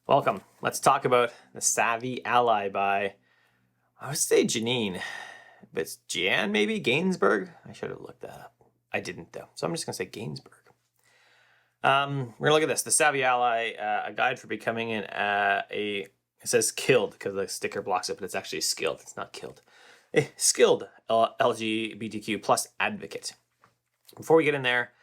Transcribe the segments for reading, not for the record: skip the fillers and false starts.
Welcome. Let's talk about The Savvy Ally by, I would say Jeannie, but it's Jan maybe? Gainsburg? I should have looked that up. I didn't though, so I'm just going to say Gainsburg. We're going to look at this. The Savvy Ally, a guide for becoming it says killed because the sticker blocks it, but it's actually skilled. It's not killed. A skilled LGBTQ plus advocate. Before we get in there,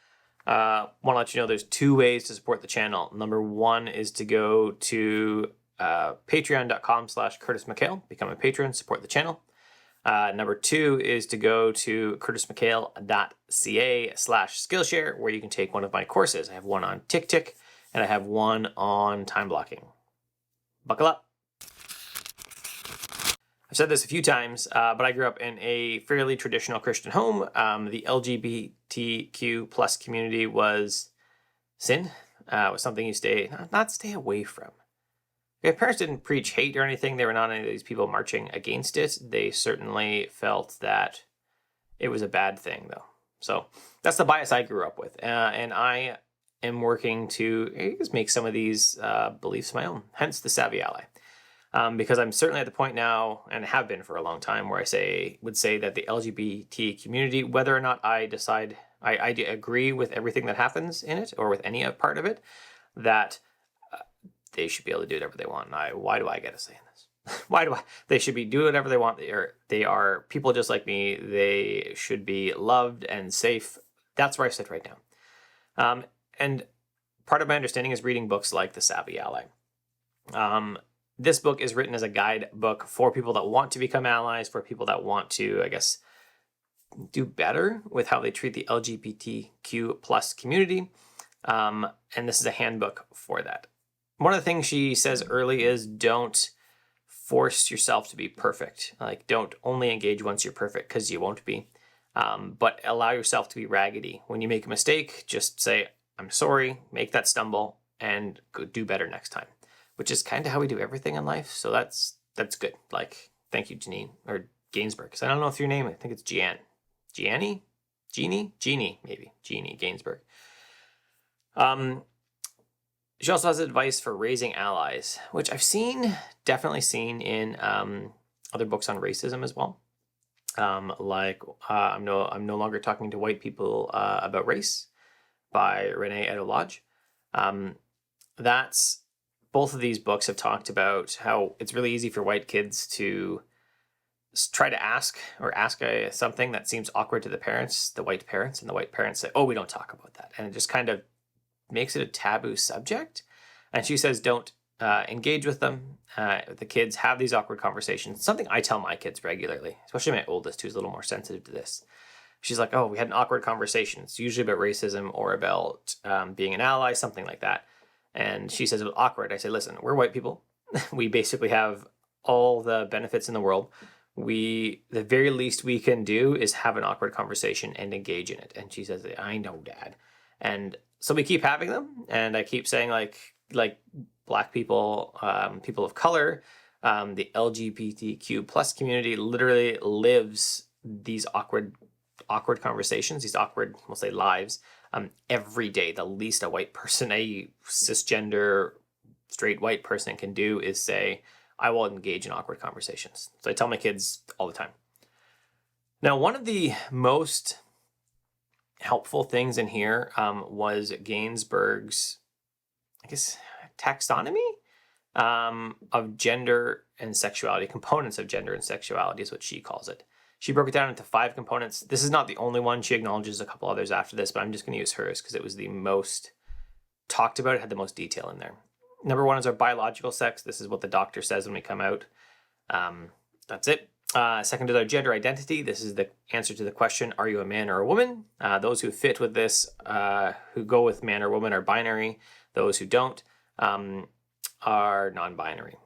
want to let you know there's two ways to support the channel. Number one is to go to patreon.com/Curtis McHale, become a patron, support the channel. Number two is to go to curtismchale.ca/Skillshare, where you can take one of my courses. I have one on tick, and I have one on time blocking. Buckle up. I've said this a few times, but I grew up in a fairly traditional Christian home. The LGBTQ plus community was sin, was something you not stay away from. If parents didn't preach hate or anything, they were not any of these people marching against it. They certainly felt that it was a bad thing, though. So that's the bias I grew up with, and I am working to make some of these beliefs my own. Hence the Savvy Ally. Because I'm certainly at the point now, and have been for a long time, where I would say that the LGBT community, whether or not I decide I agree with everything that happens in it or with any part of it, that they should be able to do whatever they want. And why do I get a say in this? They should be doing whatever they want. They are people just like me. They should be loved and safe. That's where I sit right now. And part of my understanding is reading books like The Savvy Ally. This book is written as a guidebook for people that want to become allies, for people that want to, I guess, do better with how they treat the LGBTQ plus community. And this is a handbook for that. One of the things she says early is don't force yourself to be perfect. Like, don't only engage once you're perfect, because you won't be. But allow yourself to be raggedy. When you make a mistake, just say, I'm sorry, make that stumble, and go do better next time. Which is kind of how we do everything in life. So that's good. Like, thank you, Jeannie, or Gainsburg. Because I don't know if your name, I think it's Jeannie, maybe. Jeannie Gainsburg. She also has advice for raising allies, which I've definitely seen in other books on racism as well. I'm no longer talking to white people about race by Renee Edo-Lodge. Both of these books have talked about how it's really easy for white kids to try to ask something that seems awkward to the white parents, and the white parents say, oh, we don't talk about that. And it just kind of makes it a taboo subject. And she says, don't engage with them. The kids have these awkward conversations. Something I tell my kids regularly, especially my oldest, who's a little more sensitive to this. She's like, oh, we had an awkward conversation. It's usually about racism or about being an ally, something like that. And she says it was awkward. I say, listen, we're white people. We basically have all the benefits in the world. The very least we can do is have an awkward conversation and engage in it. And she says, I know, Dad. And so we keep having them. And I keep saying like Black people, people of color, the LGBTQ plus community literally lives these awkward conversations, these awkward, we'll say, lives. Every day. The least a cisgender straight white person can do is say, I will engage in awkward conversations. So I tell my kids all the time. Now, one of the most helpful things in here was Gainsburg's, I guess, taxonomy of gender and sexuality. Components of gender and sexuality is what she calls it. She broke it down into 5 components. This is not the only one. She acknowledges a couple others after this, but I'm just going to use hers because it was the most talked about. It had the most detail in there. Number 1 is our biological sex. This is what the doctor says when we come out. That's it. Second is our gender identity. This is the answer to the question, are you a man or a woman? Those who fit with this, who go with man or woman, are binary. Those who don't are non-binary.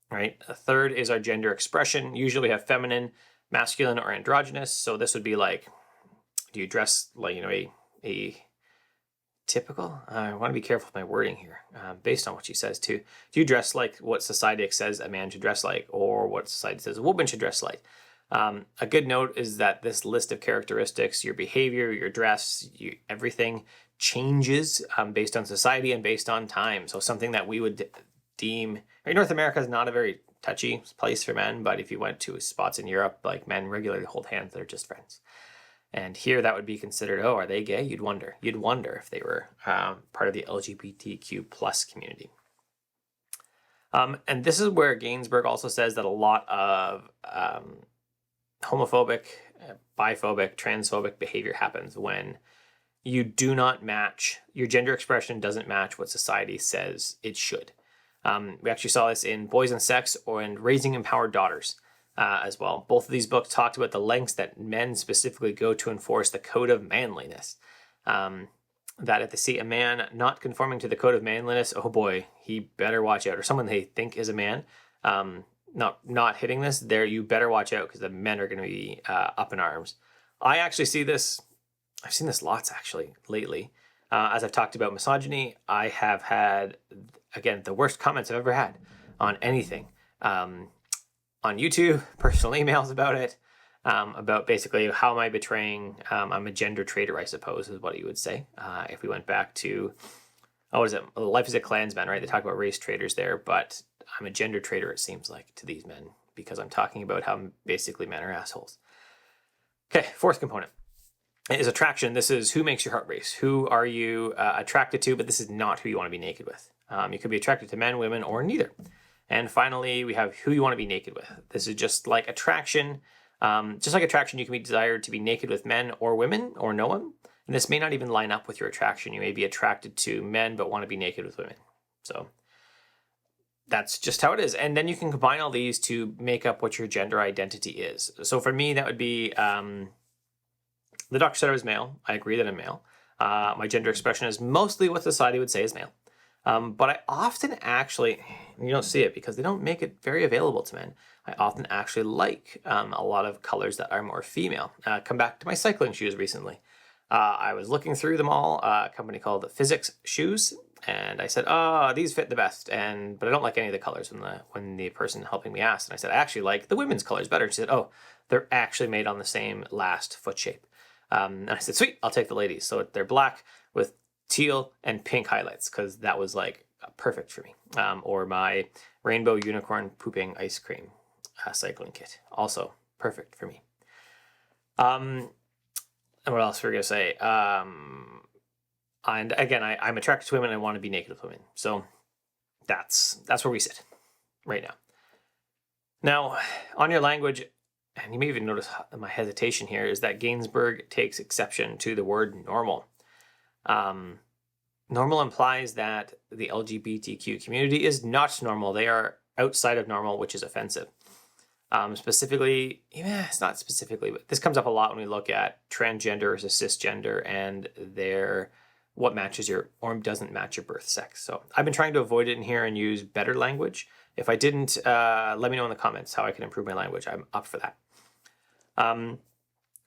Right? A third is our gender expression. Usually we have feminine, masculine, or androgynous. So this would be like, do you dress like, a typical? I want to be careful with my wording here, based on what she says too. Do you dress like what society says a man should dress like, or what society says a woman should dress like? A good note is that this list of characteristics, your behavior, your dress, everything changes based on society and based on time. So something that we would deem, right, North America is not a very touchy place for men, but if you went to spots in Europe, like men regularly hold hands, they're just friends. And here that would be considered, oh, are they gay? You'd wonder if they were part of the LGBTQ plus community. And this is where Gainsburg also says that a lot of homophobic, biphobic, transphobic behavior happens when you do not match, your gender expression doesn't match what society says it should. We actually saw this in Boys and Sex or in Raising Empowered Daughters as well. Both of these books talked about the lengths that men specifically go to enforce the code of manliness. That if they see a man not conforming to the code of manliness, oh boy, he better watch out. Or someone they think is a man, not hitting this, there you better watch out because the men are going to be up in arms. I actually see this, I've seen this lots actually lately. As I've talked about misogyny, I have had, again, the worst comments I've ever had on anything. On YouTube, personal emails about it, about basically how am I betraying, I'm a gender traitor, I suppose, is what you would say. If we went back to, what is it, Life is a Klansman, right? They talk about race traitors there, but I'm a gender traitor, it seems like, to these men, because I'm talking about how basically men are assholes. Okay, fourth component is attraction. This is who makes your heart race. Who are you attracted to, but this is not who you want to be naked with. You could be attracted to men, women, or neither. And finally, we have who you want to be naked with. This is just like attraction. Just like attraction, you can be desired to be naked with men or women or no one. And this may not even line up with your attraction. You may be attracted to men but want to be naked with women. So that's just how it is. And then you can combine all these to make up what your gender identity is. So for me, that would be the doctor said I was male. I agree that I'm male. My gender expression is mostly what society would say is male. But I often actually, you don't see it because they don't make it very available to men. I often actually like a lot of colors that are more female. Come back to my cycling shoes recently. I was looking through them all, a company called Physics Shoes, and I said, oh, these fit the best. But I don't like any of the colors when the person helping me asked. And I said, I actually like the women's colors better. She said, oh, they're actually made on the same last foot shape. And I said, sweet, I'll take the ladies. So they're black with teal and pink highlights because that was like perfect for me. Or my rainbow unicorn pooping ice cream cycling kit, also perfect for me. And what else were we gonna say? And again, I'm attracted to women. And I want to be naked with women. So that's where we sit right now. Now, on your language, and you may even notice my hesitation here, is that Gainsburg takes exception to the word normal. Normal implies that the LGBTQ community is not normal. They are outside of normal, which is offensive. Specifically, it's not specifically, but this comes up a lot when we look at transgender versus cisgender and what matches your or doesn't match your birth sex. So I've been trying to avoid it in here and use better language. If I didn't, let me know in the comments how I can improve my language. I'm up for that.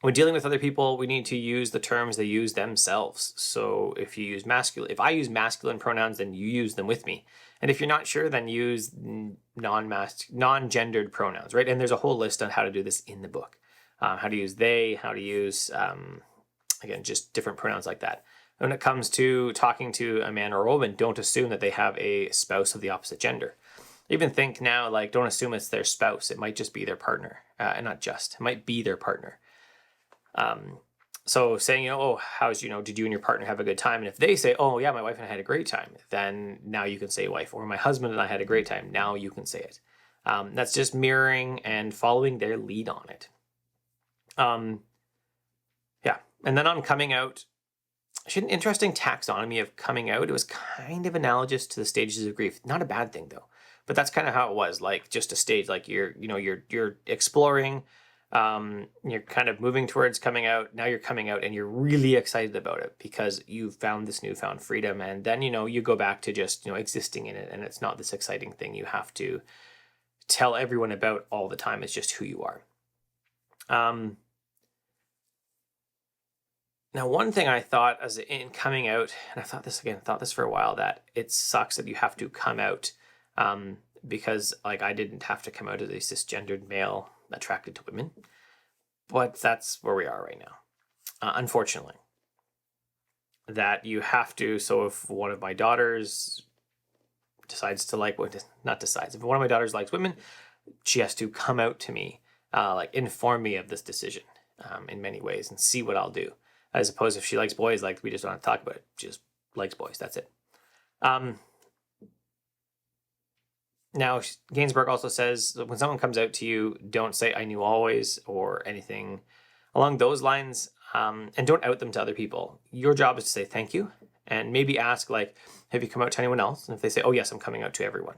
When dealing with other people, we need to use the terms they use themselves. So if I use masculine pronouns, then you use them with me. And if you're not sure, then use non-gendered pronouns, right? And there's a whole list on how to do this in the book. How to use they, how to use, again, just different pronouns like that. When it comes to talking to a man or a woman, don't assume that they have a spouse of the opposite gender. Even think now, like, don't assume it's their spouse. It might just be their partner. And not just, it might be their partner. So saying, oh, did you and your partner have a good time? And if they say, oh yeah, my wife and I had a great time, then now you can say wife. Or my husband and I had a great time. Now you can say it. That's just mirroring and following their lead on it. Yeah. And then on coming out, I had an interesting taxonomy of coming out. It was kind of analogous to the stages of grief. Not a bad thing though, but that's kind of how it was, like just a stage, like you're exploring, you're kind of moving towards coming out. Now you're coming out and you're really excited about it because you've found this newfound freedom. And then, you go back to just, existing in it. And it's not this exciting thing you have to tell everyone about all the time. It's just who you are. Now, one thing I thought as in coming out, and I thought this for a while, that it sucks that you have to come out, because like I didn't have to come out as a cisgendered male attracted to women, but that's where we are right now. Unfortunately, that you have to. So if one of my daughters decides to like, not decides, if one of my daughters likes women, she has to come out to me, like inform me of this decision in many ways and see what I'll do. As opposed if she likes boys, like we just don't have to talk about it. She just likes boys. That's it. Now, Gainsburg also says that when someone comes out to you, don't say I knew always or anything along those lines, and don't out them to other people. Your job is to say thank you and maybe ask, like, have you come out to anyone else? And if they say, oh yes, I'm coming out to everyone,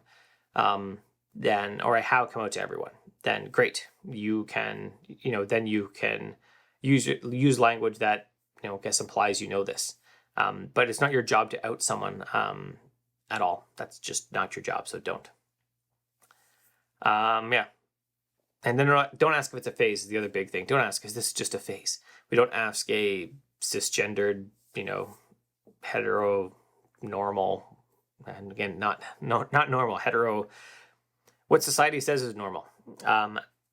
then, or I have come out to everyone, then great. You can, then you can use language that, I guess implies this. But it's not your job to out someone at all. That's just not your job, so don't. Yeah. And then don't ask if it's a phase is the other big thing. Don't ask, is this just a phase? We don't ask a cisgendered, hetero, normal, and again, not normal, hetero, what society says is normal,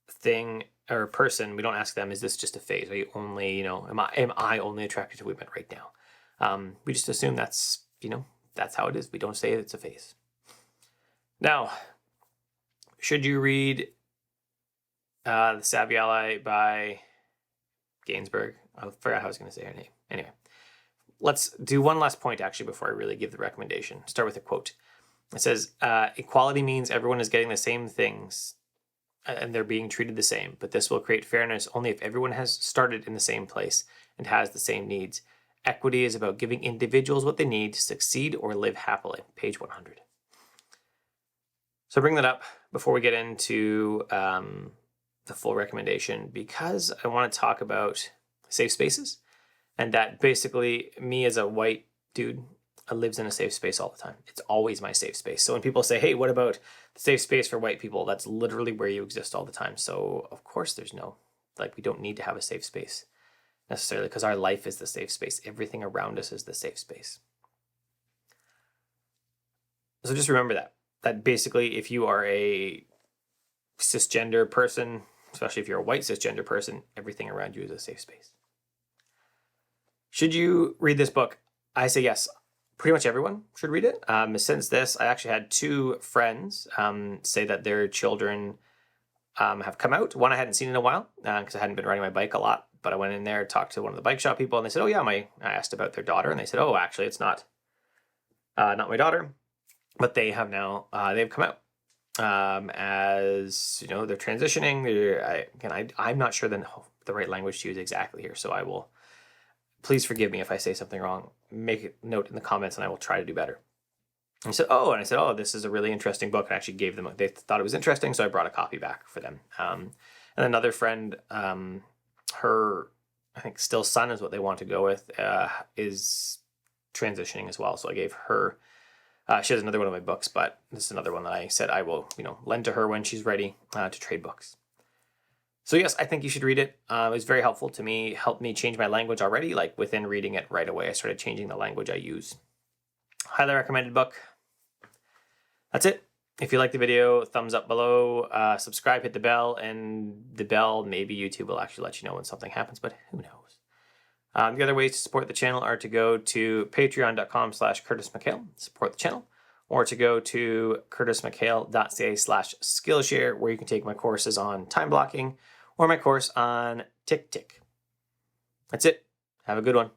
thing or person. We don't ask them, is this just a phase? Are you only, am I only attracted to women right now? We just assume that's, that's how it is. We don't say it's a phase. Now, should you read The Savvy Ally by Gainsburg? I forgot how I was going to say her name. Anyway, let's do one last point actually before I really give the recommendation. Start with a quote. It says, equality means everyone is getting the same things and they're being treated the same, but this will create fairness only if everyone has started in the same place and has the same needs. Equity is about giving individuals what they need to succeed or live happily. Page 100. So I bring that up before we get into the full recommendation because I want to talk about safe spaces, and that basically me as a white dude lives in a safe space all the time. It's always my safe space. So when people say, hey, what about the safe space for white people? That's literally where you exist all the time. So of course there's we don't need to have a safe space necessarily because our life is the safe space. Everything around us is the safe space. So just remember that basically if you are a cisgender person, especially if you're a white cisgender person, everything around you is a safe space. Should you read this book? I say yes. Pretty much everyone should read it. Since this, I actually had 2 friends say that their children have come out. One I hadn't seen in a while because I hadn't been riding my bike a lot, but I went in there, talked to one of the bike shop people, and they said, oh yeah, I asked about their daughter, and they said, oh, actually it's not my daughter, but they have now, they've come out. As they're transitioning. I'm not sure the right language to use exactly here, so I will. Please forgive me if I say something wrong. Make a note in the comments, and I will try to do better. And I said, oh, this is a really interesting book. I actually gave them. They thought it was interesting, so I brought a copy back for them. And another friend, her, I think, still son is what they want to go with, is transitioning as well. So I gave her. She has another one of my books, but this is another one that I said I will, lend to her when she's ready to trade books. So yes, I think you should read it. It was very helpful to me, helped me change my language already. Like within reading it right away, I started changing the language I use. Highly recommended book. That's it. If you like the video, thumbs up below, subscribe, hit the bell, and the bell, maybe YouTube will actually let you know when something happens, but who knows? The other ways to support the channel are to go to patreon.com/CurtisMcHale, support the channel, or to go to curtismchale.ca/Skillshare, where you can take my courses on time blocking or my course on tick. That's it. Have a good one.